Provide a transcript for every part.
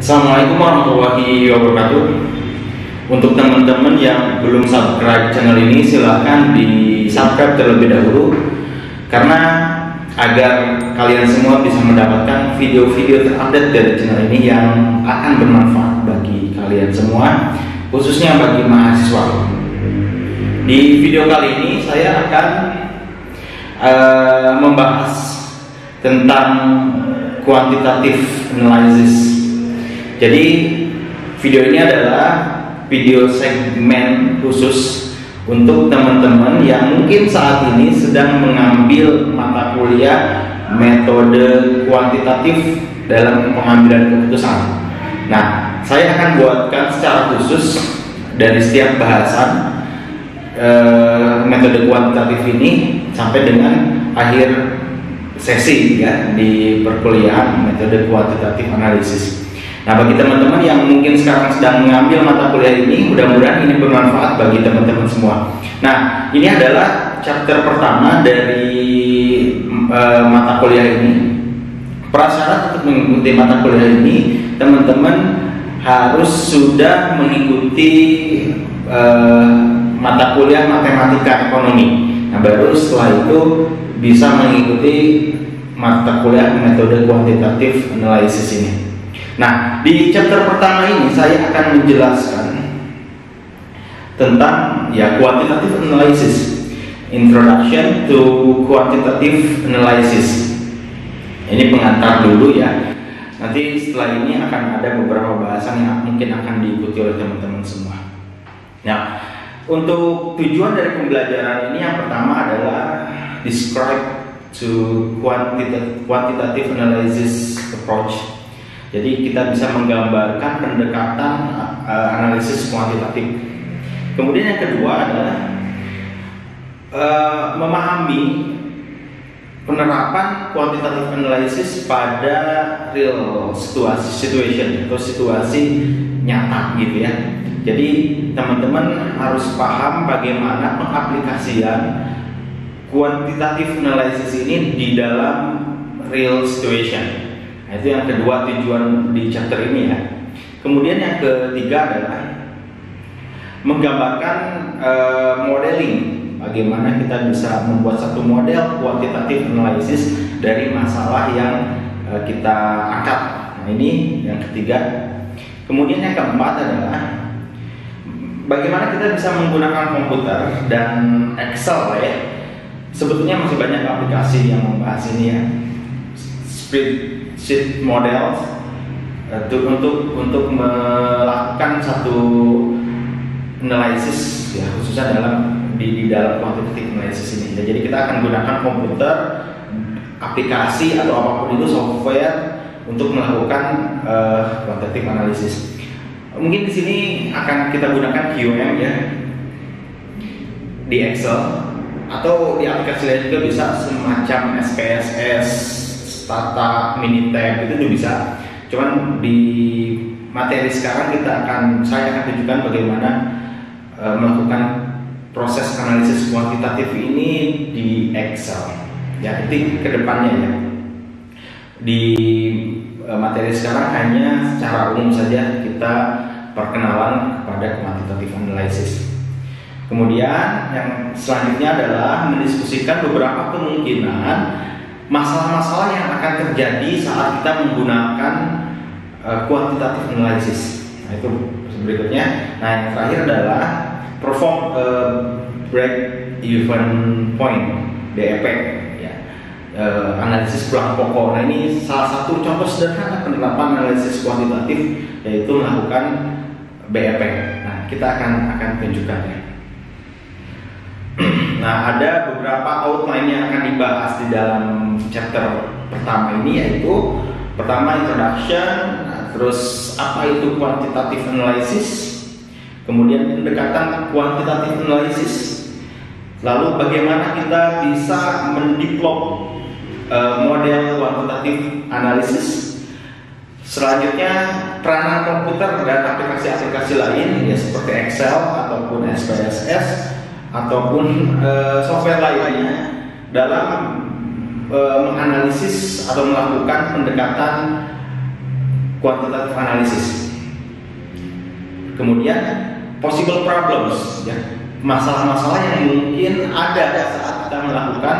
Assalamualaikum warahmatullahi wabarakatuh. Untuk teman-teman yang belum subscribe channel ini, silahkan di subscribe terlebih dahulu, karena agar kalian semua bisa mendapatkan video-video terupdate dari channel ini yang akan bermanfaat bagi kalian semua, khususnya bagi mahasiswa. Di video kali ini saya akan membahas tentang quantitative analysis. Jadi video ini adalah video segmen khusus untuk teman-teman yang mungkin saat ini sedang mengambil mata kuliah metode kuantitatif dalam pengambilan keputusan. Nah, saya akan buatkan secara khusus dari setiap bahasan metode kuantitatif ini sampai dengan akhir sesi ya di perkuliahan metode kuantitatif analisis. Nah, bagi teman-teman yang mungkin sekarang sedang mengambil mata kuliah ini, mudah-mudahan ini bermanfaat bagi teman-teman semua. Nah, ini adalah chapter pertama dari mata kuliah ini. Prasyarat untuk mengikuti mata kuliah ini, teman-teman harus sudah mengikuti mata kuliah matematika ekonomi. Nah, baru setelah itu bisa mengikuti mata kuliah metode kuantitatif analisis ini. Nah, di chapter pertama ini saya akan menjelaskan tentang quantitative analysis, introduction to quantitative analysis. Ini pengantar dulu ya. Nanti setelah ini akan ada beberapa bahasan yang mungkin akan diikuti oleh teman-teman semua. Nah, untuk tujuan dari pembelajaran ini yang pertama adalah describe to quantitative analysis approach. Jadi kita bisa menggambarkan pendekatan analisis kuantitatif. Kemudian yang kedua adalah memahami penerapan quantitative analysis pada real situation atau situasi nyata gitu ya. Jadi teman-teman harus paham bagaimana pengaplikasian quantitative analysis ini di dalam real situation. Nah, itu yang kedua tujuan di chapter ini ya. Kemudian yang ketiga adalah menggambarkan modeling, bagaimana kita bisa membuat satu model quantitative analysis dari masalah yang kita angkat. Nah, ini yang ketiga. Kemudian yang keempat adalah bagaimana kita bisa menggunakan komputer dan Excel ya. Sebetulnya masih banyak aplikasi yang membahas ini ya. Spreadsheet model untuk melakukan satu analisis ya, khususnya di dalam quantitative analysis ini. Ya, jadi kita akan gunakan komputer, aplikasi atau apapun itu software untuk melakukan quantitative analysis. Mungkin di sini akan kita gunakan QM ya di Excel, atau di aplikasi lain juga bisa semacam SPSS, Stata, Minitab, itu juga bisa. Cuman di materi sekarang saya akan tunjukkan bagaimana melakukan proses analisis kuantitatif ini di Excel. Ya, itu kedepannya ya. Di materi sekarang hanya secara umum saja kita perkenalan kepada quantitative analysis. Kemudian yang selanjutnya adalah mendiskusikan beberapa kemungkinan masalah-masalah yang akan terjadi saat kita menggunakan quantitative analysis. Nah, itu berikutnya. Nah, yang terakhir adalah perform break even point (BEP). Ya. Analisis pulang pokok. Nah, ini salah satu contoh sederhana penerapan analisis kuantitatif, yaitu melakukan BEP. Nah, kita akan tunjukkannya. Nah, ada beberapa outline yang akan dibahas di dalam chapter pertama ini, yaitu pertama introduction, terus apa itu quantitative analysis, kemudian pendekatan quantitative analysis, lalu bagaimana kita bisa mendevelop model quantitative analysis, selanjutnya peranan komputer dan aplikasi-aplikasi lain ya seperti Excel ataupun SPSS ataupun software lainnya dalam menganalisis atau melakukan pendekatan quantitative analysis. Kemudian possible problems, ya, masalah-masalah yang mungkin ada saat kita melakukan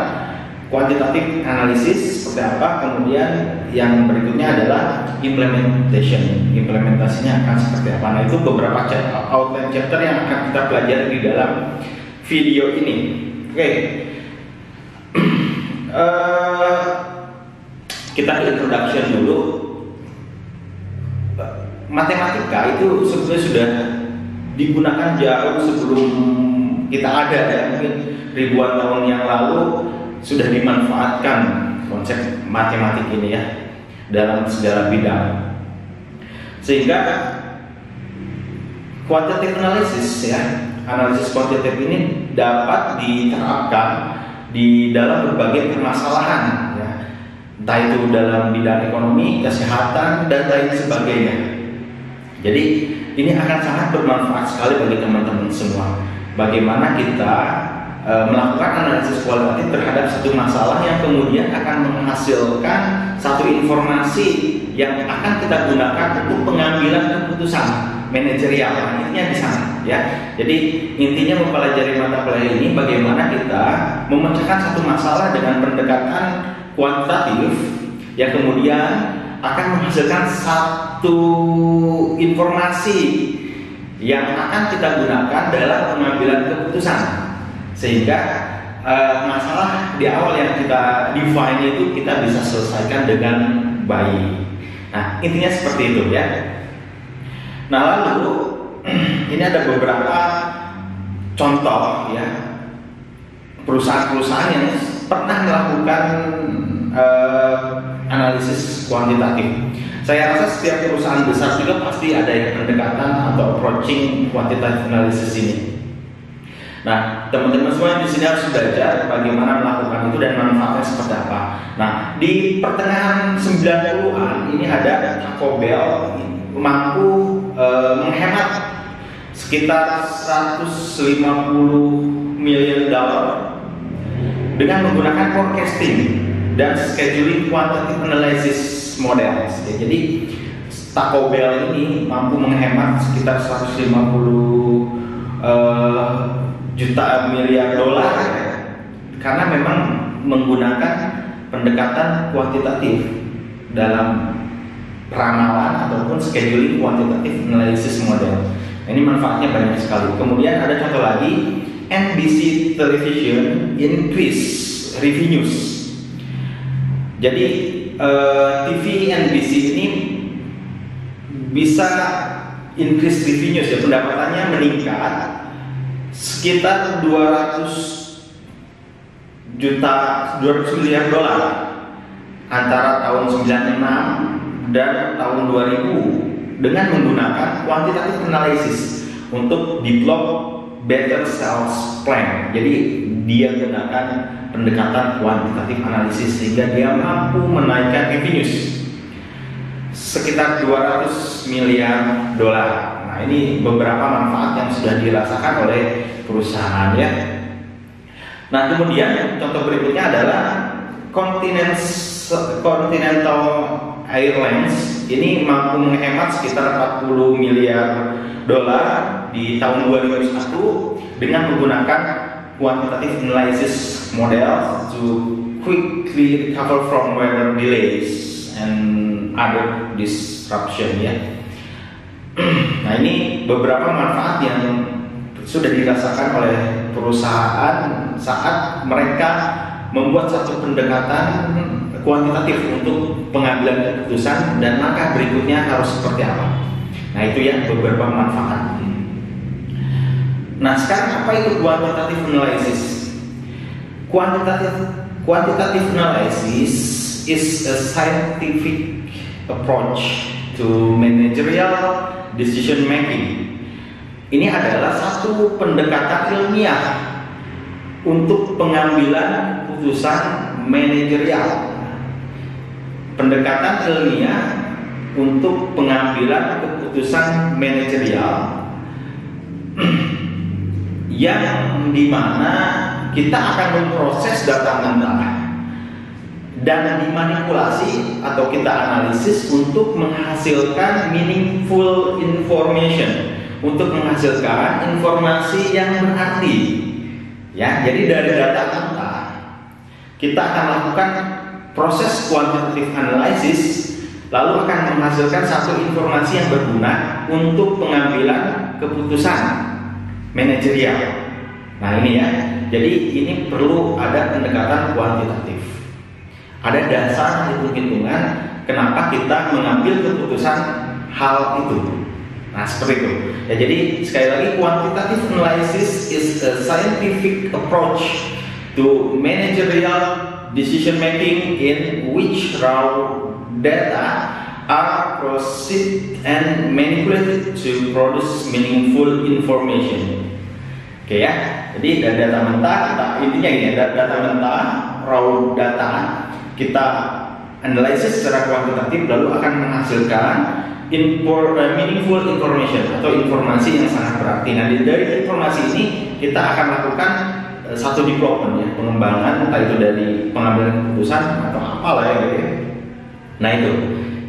quantitative analysis seperti apa. Kemudian yang berikutnya adalah implementation, implementasinya akan seperti apa. Nah, itu beberapa outline chapter yang akan kita pelajari di dalam video ini. Oke. Kita introduction dulu. Matematika itu sebetulnya sudah digunakan jauh sebelum kita ada, ya. Mungkin ribuan tahun yang lalu sudah dimanfaatkan konsep matematik ini, ya, dalam segala bidang. Sehingga quantitative analysis, ya, analisis kuantitatif ini dapat diterapkan di dalam berbagai permasalahan, ya, entah itu dalam bidang ekonomi, kesehatan, dan lain sebagainya. Jadi ini akan sangat bermanfaat sekali bagi teman-teman semua. Bagaimana kita melakukan analisis kualitatif terhadap satu masalah yang kemudian akan menghasilkan satu informasi yang akan kita gunakan untuk pengambilan keputusan manajerial. Intinya di sana, ya. Jadi intinya mempelajari mata kuliah ini bagaimana kita memecahkan satu masalah dengan pendekatan kuantitatif yang kemudian akan menghasilkan satu informasi yang akan kita gunakan dalam pengambilan keputusan, sehingga masalah di awal yang kita define itu kita bisa selesaikan dengan baik. Nah, intinya seperti itu, ya. Nah, lalu ini ada beberapa contoh, ya, perusahaan-perusahaan yang pernah melakukan analisis kuantitatif. Saya rasa setiap perusahaan besar juga pasti ada yang pendekatan atau approaching quantitative analysis ini. Nah, teman-teman semua di sini harus belajar bagaimana melakukan itu dan manfaatnya seperti apa. Nah, di pertengahan 90-an ini ada Taco Bell mampu menghemat sekitar 150 miliar dolar dengan menggunakan forecasting dan scheduling quantitative analysis model. Ya, jadi Taco Bell ini mampu menghemat sekitar 150 juta miliar dolar, ya, karena memang menggunakan pendekatan kuantitatif dalam ramalan ataupun scheduling quantitative analysis model. Ini manfaatnya banyak sekali. Kemudian ada contoh lagi, NBC Television increase revenues. Jadi TV NBC ini bisa increase revenues, ya, pendapatannya meningkat sekitar 200 miliar dolar antara tahun 96 dan tahun 2000 dengan menggunakan quantitative analysis untuk develop better sales plan. Jadi dia gunakan pendekatan kuantitatif analisis sehingga dia mampu menaikkan revenues sekitar 200 miliar dolar. Nah, ini beberapa manfaat yang sudah dirasakan oleh perusahaan, ya. Nah, kemudian contoh berikutnya adalah Continental Airlines. Ini mampu menghemat sekitar 40 miliar dolar di tahun 2001 dengan menggunakan quantitative analysis model to quickly recover from weather delays and other disruption, ya. Nah, ini beberapa manfaat yang sudah dirasakan oleh perusahaan saat mereka membuat satu pendekatan kuantitatif untuk pengambilan keputusan dan langkah berikutnya harus seperti apa. Nah, itu ya beberapa manfaat. Nah, sekarang apa itu quantitative analysis? Quantitative analysis is a scientific approach to managerial decision making. Ini adalah satu pendekatan ilmiah untuk pengambilan keputusan manajerial. Pendekatan ilmiah untuk pengambilan keputusan manajerial yang dimana kita akan memproses data mentah dan dimanipulasi atau kita analisis untuk menghasilkan meaningful information, untuk menghasilkan informasi yang berarti. Ya, jadi dari data mentah kita akan lakukan proses quantitative analysis, lalu akan menghasilkan satu informasi yang berguna untuk pengambilan keputusan manajerial. Nah ini ya, jadi ini perlu ada pendekatan kuantitatif. Ada dasar hitung-hitungan kenapa kita mengambil keputusan hal itu. Nah seperti itu. Ya, jadi sekali lagi, quantitative analysis is a scientific approach to managerial decision making in which raw data are processed and manipulated to produce meaningful information. Oke ya, jadi data mentah, intinya ini data mentah, raw data kita analisis secara kuantitatif, lalu akan menghasilkan meaningful information atau informasi yang sangat berarti. Nah dari informasi ini kita akan lakukan satu development ya, pengembangan, entah itu dari pengambilan keputusan atau apalah ya gitu. Nah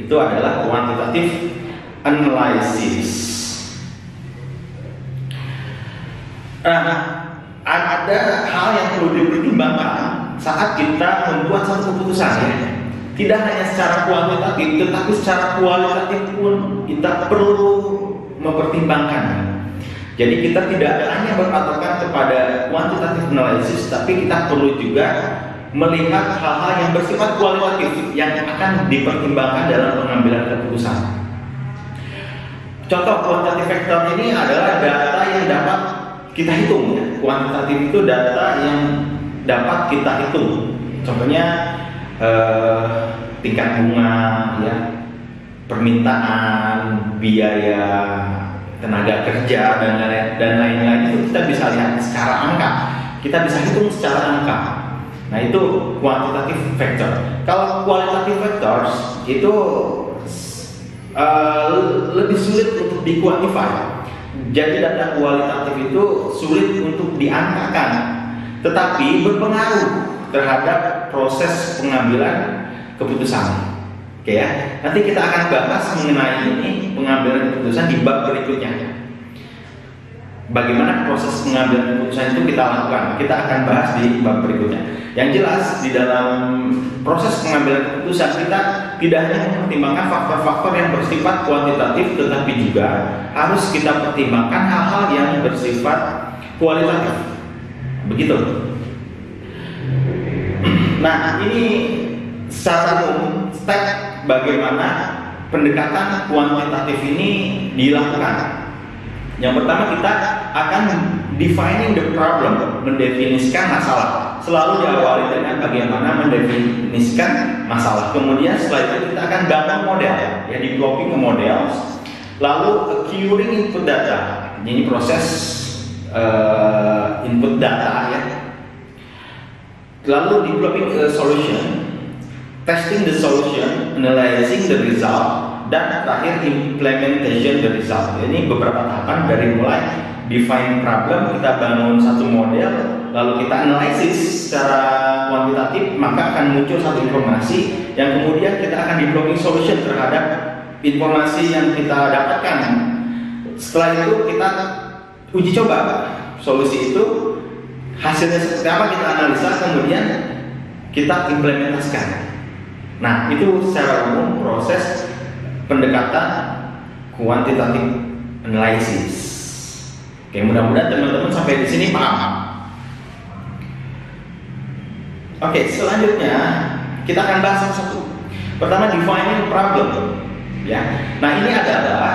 itu adalah quantitative analysis. Nah, ada hal yang perlu dipertimbangkan saat kita membuat satu keputusan ya. Tidak hanya secara kuantitatif, tetapi secara kualitatif pun kita perlu mempertimbangkan. Jadi kita tidak hanya berpatokan kepada quantitative analysis, tapi kita perlu juga melihat hal-hal yang bersifat kualitatif yang akan dipertimbangkan dalam pengambilan keputusan. Contoh quantitative factor ini adalah data yang dapat kita hitung ya. Kuantitatif itu data yang dapat kita hitung. Contohnya tingkat bunga ya, permintaan, biaya tenaga kerja dan lain-lain itu kita bisa lihat secara angka. Kita bisa hitung secara angka. Nah itu quantitative factor. Kalau qualitative factors itu lebih sulit untuk dikuantify. Jadi data kualitatif itu sulit untuk diangkakan, tetapi berpengaruh terhadap proses pengambilan keputusan. Oke ya, nanti kita akan bahas mengenai ini pengambilan keputusan di bab berikutnya. Bagaimana proses pengambilan keputusan itu kita lakukan, kita akan bahas di bab berikutnya. Yang jelas di dalam proses pengambilan keputusan kita tidak hanya mempertimbangkan faktor-faktor yang bersifat kuantitatif, tetapi juga harus kita pertimbangkan hal-hal yang bersifat kualitatif. Begitu. Nah, ini secara umum step bagaimana pendekatan kuantitatif ini dilakukan. Yang pertama kita akan defining the problem, mendefinisikan masalah. Selalu diawali dengan bagaimana mendefinisikan masalah. Kemudian setelah itu kita akan bangun model, ya, developing a model. Lalu acquiring input data. Ini proses input data ya. Lalu developing a solution, testing the solution, analyzing the result, dan terakhir implementation the result. Ini beberapa tahapan dari mulai define problem, kita bangun satu model, lalu kita analisis secara kuantitatif, maka akan muncul satu informasi yang kemudian kita akan developing solution terhadap informasi yang kita dapatkan. Setelah itu kita uji coba solusi itu, hasilnya seperti apa kita analisa, kemudian kita implementasikan. Nah itu secara umum proses pendekatan quantitative analysis. Oke, mudah-mudahan teman-teman sampai di sini paham. Oke, selanjutnya kita akan bahas satu-satu. Pertama, defining problem. Ya, nah ini adalah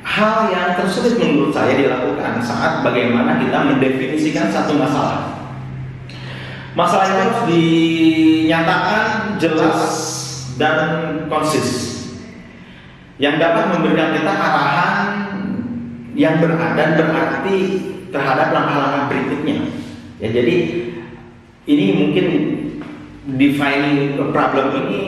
hal yang tersulit menurut saya dilakukan saat bagaimana kita mendefinisikan satu masalah. Masalah itu harus dinyatakan jelas dan konsis, yang dapat memberikan kita arahan yang dan berarti terhadap langkah-langkah berikutnya. Ya, jadi ini mungkin defining problem ini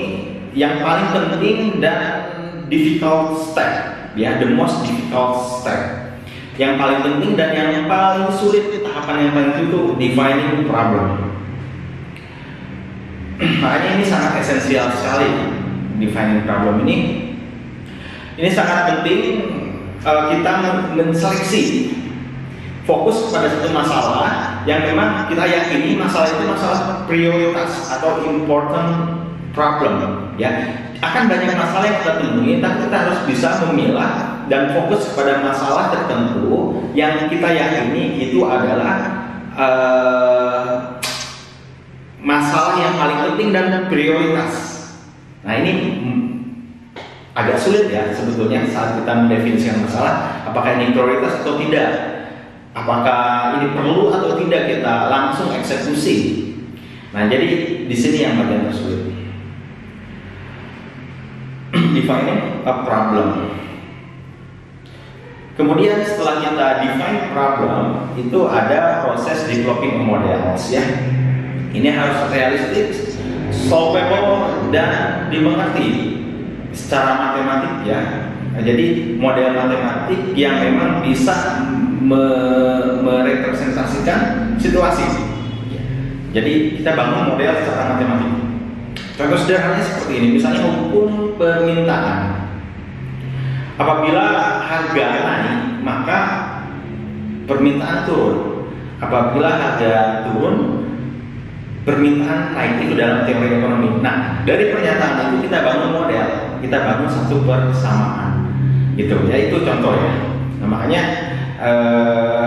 yang paling penting dan difficult step, ya, the most difficult step. Yang paling penting dan yang paling sulit, tahapan yang paling itu defining problem. Makanya ini sangat esensial sekali defining problem ini. Ini sangat penting kita menseleksi fokus pada satu masalah yang memang kita yakini masalah itu masalah prioritas atau important problem. Ya, akan banyak masalah yang kita temui, tapi kita harus bisa memilah dan fokus pada masalah tertentu yang kita yakini itu adalah masalah yang paling penting dan prioritas. Nah ini agak sulit ya sebetulnya saat kita mendefinisikan masalah, apakah ini prioritas atau tidak, apakah ini perlu atau tidak kita langsung eksekusi. Nah jadi di sini yang bagian tersulit. Defining a problem. Kemudian setelah kita define problem, itu ada proses developing models ya. Ini harus realistik, solvable dan dimengerti secara matematik ya. Jadi model matematik yang memang bisa merepresentasikan situasi. Jadi kita bangun model secara matematik. Contoh sederhananya seperti ini, misalnya hukum permintaan. Apabila harga naik, maka permintaan turun. Apabila harga turun, permintaan naik. Itu dalam teori ekonomi. Nah, dari pernyataan itu kita bangun model, kita bangun satu persamaan, gitu ya. Itu contoh ya. Nah, makanya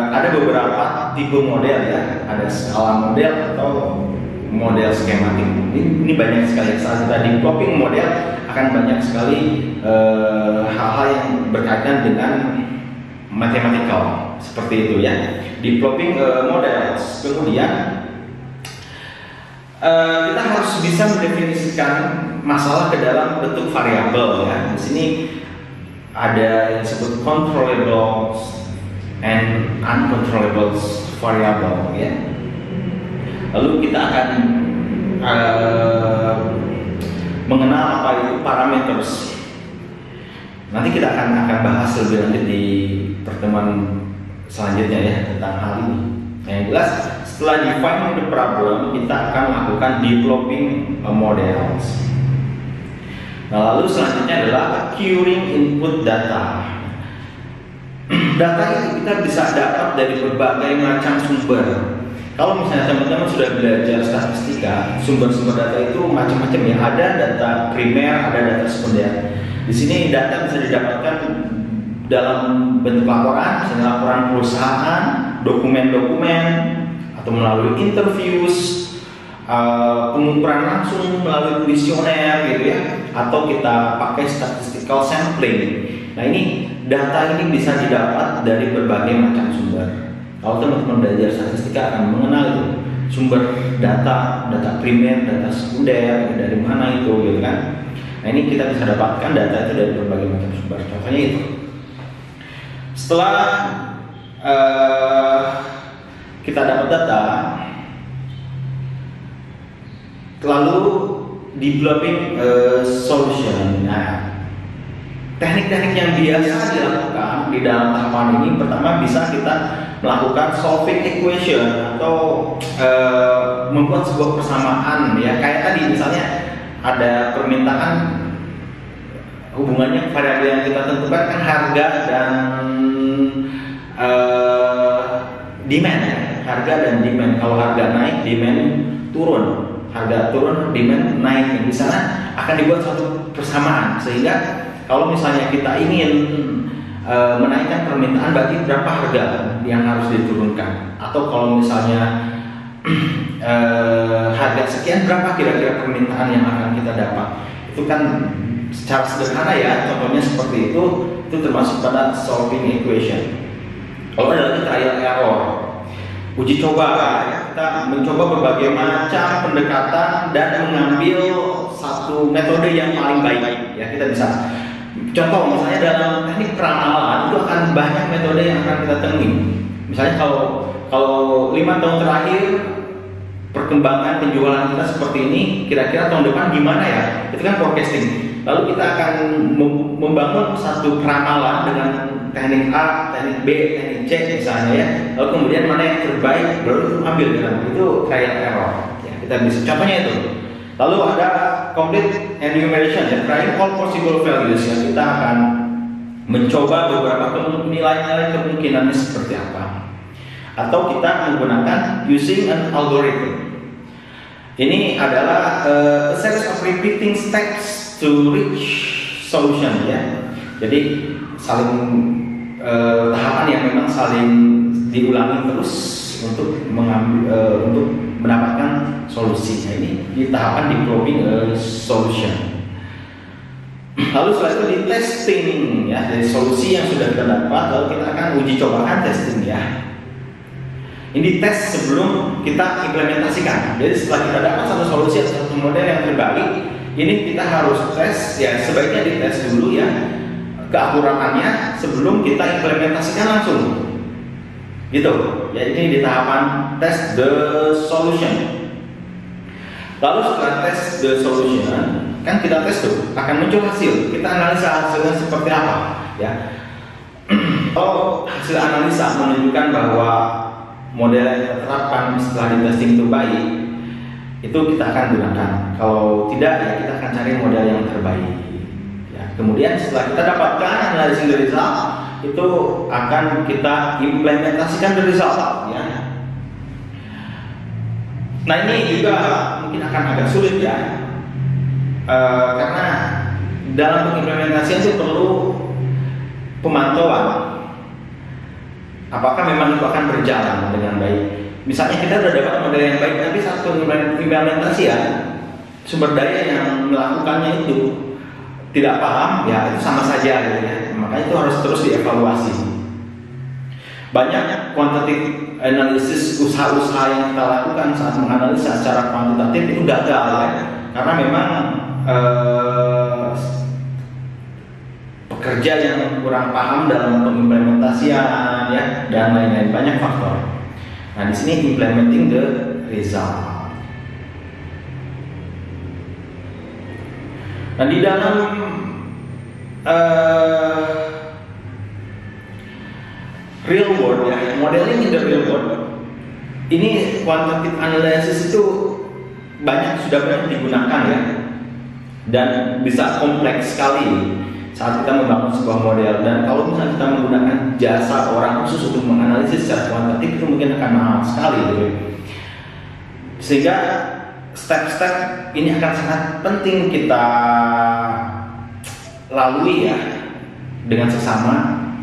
ada beberapa tipe model ya. Ada skala model atau model skematik. Ini banyak sekali. Saat kita developing model akan banyak sekali hal-hal yang berkaitan dengan matematikal seperti itu ya. Developing models. Kemudian kita harus bisa mendefinisikan masalah ke dalam bentuk variabel ya. Di sini ada yang disebut controllable and uncontrollable variable ya. Lalu kita akan mengenal apa itu parameters. Nanti kita akan bahas lebih lanjut di pertemuan selanjutnya ya tentang hal ini. Yang jelas setelah define the problem, kita akan melakukan developing models. Nah, lalu selanjutnya adalah acquiring input data. Data itu kita bisa dapat dari berbagai macam sumber. Kalau misalnya teman-teman sudah belajar statistika, sumber-sumber data itu macam-macam ya. Ada data primer, ada data sekunder. Di sini data bisa didapatkan dalam bentuk laporan, misalnya laporan perusahaan, dokumen-dokumen, atau melalui interviews, pengukuran langsung melalui kuesioner gitu ya, atau kita pakai statistical sampling. Nah ini data ini bisa didapat dari berbagai macam sumber. Kalau teman-teman belajar statistika akan mengenal itu sumber data, data primer, data sekunder, dari mana itu gitu kan. Nah ini kita bisa dapatkan data itu dari berbagai macam sumber. Contohnya itu. Setelah kita dapat data, lalu developing solution. Nah, teknik-teknik yang biasa dilakukan di dalam tahapan ini, pertama bisa kita melakukan solving equation atau membuat sebuah persamaan ya. Kayak tadi misalnya ada permintaan, hubungannya variabel yang kita tentukan kan harga dan demand ya. Harga dan demand. Kalau harga naik, demand turun. Harga turun, demand naik. Di sana akan dibuat suatu persamaan sehingga kalau misalnya kita ingin menaikkan permintaan, berarti berapa harga yang harus diturunkan, atau kalau misalnya harga sekian, berapa kira-kira permintaan yang akan kita dapat. Itu kan secara sederhana ya, contohnya seperti itu termasuk pada solving equation. Kalau ada lagi trial error, uji coba ya, kita mencoba berbagai macam pendekatan dan mengambil satu metode yang paling baik ya. Kita bisa contoh misalnya dalam teknik peramalan itu akan banyak metode yang akan kita temui. Misalnya kalau 5 tahun terakhir perkembangan penjualan kita seperti ini, kira-kira tahun depan gimana ya? Itu kan forecasting. Lalu kita akan membangun satu peramalan dengan teknik A, teknik B, teknik C misalnya ya. Lalu kemudian mana yang terbaik baru ambil kan? Itu trial error. Ya, kita bisa contohnya itu. Lalu ada complete enumeration ya, trying all possible values ya. Kita akan mencoba beberapa nilai-nilai kemungkinannya seperti apa. Atau kita menggunakan using an algorithm. Ini adalah a series of repeating steps to reach solution ya. Jadi saling tahapan yang memang saling diulangi terus untuk untuk mendapatkan solusinya. Ini di tahapan developing a solution. Lalu setelah itu di testing ya, dari solusi yang sudah kita dapat, lalu kita akan uji cobakan testing ya. Ini tes sebelum kita implementasikan. Jadi setelah kita dapat satu solusi atau satu model yang terbaik, ini kita harus tes ya, sebaiknya dites dulu ya keakuratannya sebelum kita implementasikan langsung. Gitu. Ya, ini di tahapan test the solution. Lalu setelah test the solution, kan kita tes tuh, akan muncul hasil. Kita analisa hasilnya seperti apa ya. Kalau hasil analisa menunjukkan bahwa model yang kita terapkan setelah di testing itu baik, itu kita akan gunakan. Kalau tidak ya kita akan cari model yang terbaik ya. Kemudian setelah kita dapatkan analyzing the result, itu akan kita implementasikan the result ya. Nah ini juga mungkin akan agak sulit ya, karena dalam pengimplementasian itu perlu pemantauan. Apakah memang itu akan berjalan dengan baik? Misalnya kita sudah dapat model yang baik, tapi saat implementasian sumber daya yang melakukannya itu tidak paham, ya itu sama saja gitu ya. Makanya itu harus terus dievaluasi. Banyak quantitative analysis, usaha-usaha yang kita lakukan saat menganalisa secara kuantitatif itu gagal ya, karena memang pekerja yang kurang paham dalam pengimplementasian ya, dan lain-lain, banyak faktor. Nah di sini implementing the result. Nah di dalam real world ya, modeling in the real world, ini quantitative analysis itu sudah banyak digunakan ya, dan bisa kompleks sekali saat kita membangun sebuah model. Dan kalau misalnya kita menggunakan jasa orang khusus untuk menganalisis secara kuantitatif, itu mungkin akan mahal sekali gitu. Sehingga step-step ini akan sangat penting kita lalui ya dengan sesama,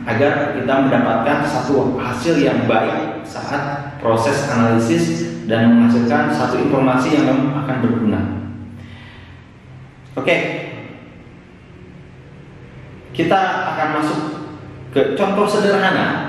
agar kita mendapatkan satu hasil yang baik saat proses analisis dan menghasilkan satu informasi yang memang akan berguna. Oke. Kita akan masuk ke contoh sederhana